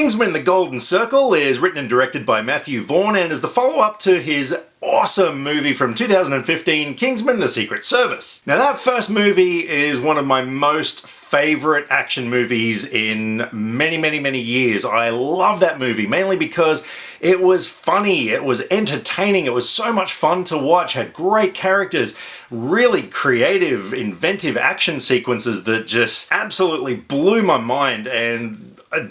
Kingsman: The Golden Circle is written and directed by Matthew Vaughn and is the follow-up to his awesome movie from 2015, Kingsman: The Secret Service. Now that first movie is one of my most favorite action movies in many years. I love that movie mainly because it was funny, it was entertaining, it was so much fun to watch, had great characters, really creative, inventive action sequences that just absolutely blew my mind, and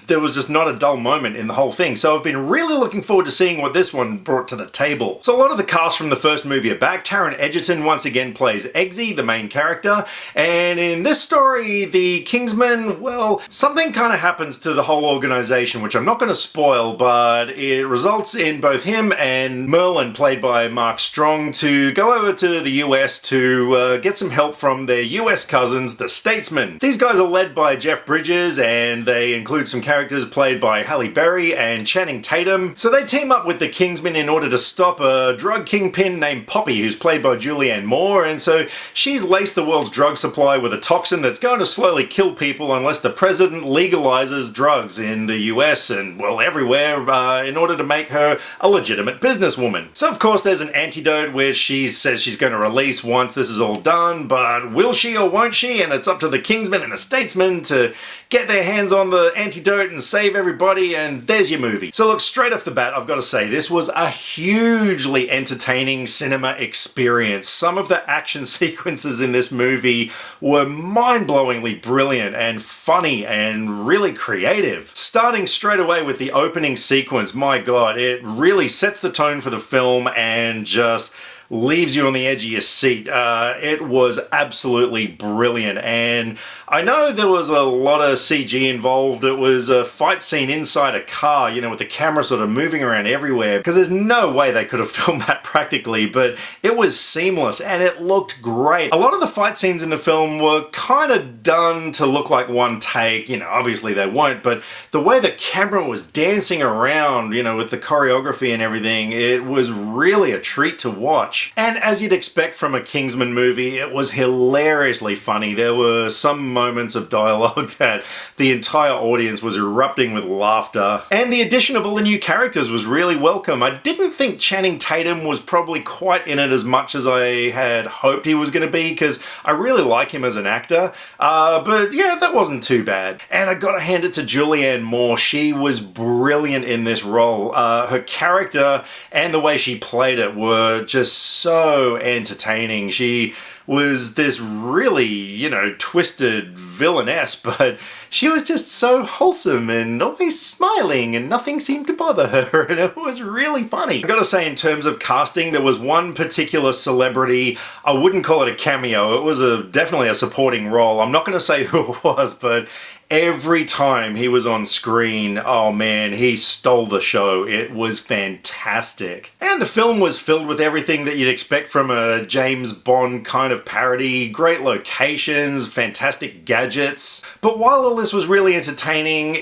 there was just not a dull moment in the whole thing. So I've been really looking forward to seeing what this one brought to the table. So a lot of the cast from the first movie are back. Taron Egerton once again plays Eggsy, the main character. And in this story, the Kingsman, well, something kind of happens to the whole organization, which I'm not going to spoil, but it results in both him and Merlin, played by Mark Strong, to go over to the US to get some help from their US cousins, the Statesmen. These guys are led by Jeff Bridges, and they include some characters played by Halle Berry and Channing Tatum. So they team up with the Kingsmen in order to stop a drug kingpin named Poppy, who's played by Julianne Moore, and so she's laced the world's drug supply with a toxin that's going to slowly kill people unless the president legalizes drugs in the US and, well, everywhere, in order to make her a legitimate businesswoman. So of course there's an antidote which she says she's going to release once this is all done, but will she or won't she? And it's up to the Kingsmen and the Statesmen to get their hands on the antidote and save everybody, and there's your movie. So look, straight off the bat, I've got to say, this was a hugely entertaining cinema experience. Some of the action sequences in this movie were mind-blowingly brilliant and funny and really creative. Starting straight away with the opening sequence, my god, it really sets the tone for the film and just leaves you on the edge of your seat. It was absolutely brilliant, and I know there was a lot of CG involved. It was a fight scene inside a car, you know, with the camera sort of moving around everywhere, because there's no way they could have filmed that practically, but it was seamless and it looked great. A lot of the fight scenes in the film were kind of done to look like one take, you know, obviously they won't, but the way the camera was dancing around, you know, with the choreography and everything, it was really a treat to watch. And as you'd expect from a Kingsman movie, it was hilariously funny. There were some moments of dialogue that the entire audience was erupting with laughter. And the addition of all the new characters was really welcome. I didn't think Channing Tatum was probably quite in it as much as I had hoped he was going to be, because I really like him as an actor. But yeah, that wasn't too bad. And I gotta hand it to Julianne Moore. She was brilliant in this role. Her character and the way she played it were just so entertaining. She was this really, you know, twisted villainess, but she was just so wholesome and always smiling and nothing seemed to bother her, and it was really funny. I gotta say, in terms of casting, there was one particular celebrity, I wouldn't call it a cameo, it was definitely a supporting role. I'm not gonna say who it was, but every time he was on screen, oh man, he stole the show. It was fantastic. And the film was filled with everything that you'd expect from a James Bond kind of parody. Great locations, fantastic gadgets. But while all this was really entertaining,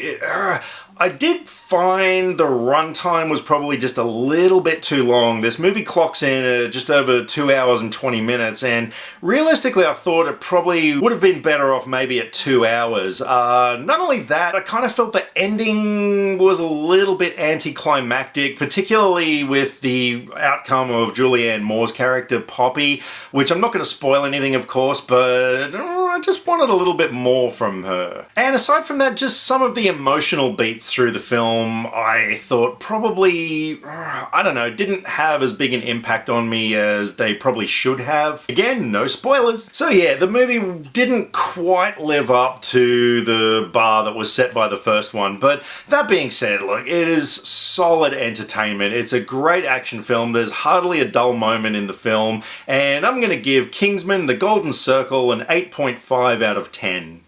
I did find the runtime was probably just a little bit too long. This movie clocks in at just over 2 hours and 20 minutes, and realistically I thought it probably would have been better off maybe at 2 hours. Not only that, I kind of felt the ending was a little bit anticlimactic, particularly with the outcome of Julianne Moore's character Poppy, which I'm not going to spoil anything of course, but I just wanted a little bit more from her. And aside from that, just some of the emotional beats through the film I thought probably, I don't know, didn't have as big an impact on me as they probably should have. Again, no spoilers. So yeah, the movie didn't quite live up to the bar that was set by the first one, but that being said, look, it is solid entertainment. It's a great action film. There's hardly a dull moment in the film, and I'm going to give Kingsman: The Golden Circle an 8.5 out of 10.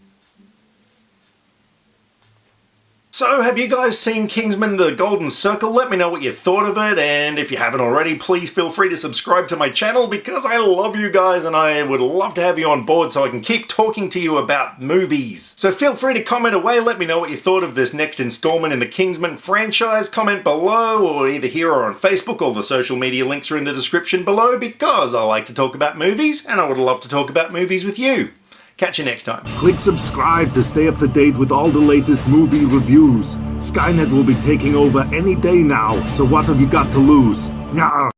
So, have you guys seen Kingsman: The Golden Circle? Let me know what you thought of it, and if you haven't already, please feel free to subscribe to my channel because I love you guys and I would love to have you on board so I can keep talking to you about movies. So feel free to comment away, let me know what you thought of this next installment in the Kingsman franchise. Comment below, or either here or on Facebook. All the social media links are in the description below because I like to talk about movies and I would love to talk about movies with you. Catch you next time. Click subscribe to stay up to date with all the latest movie reviews. Skynet will be taking over any day now, so what have you got to lose? Nyah.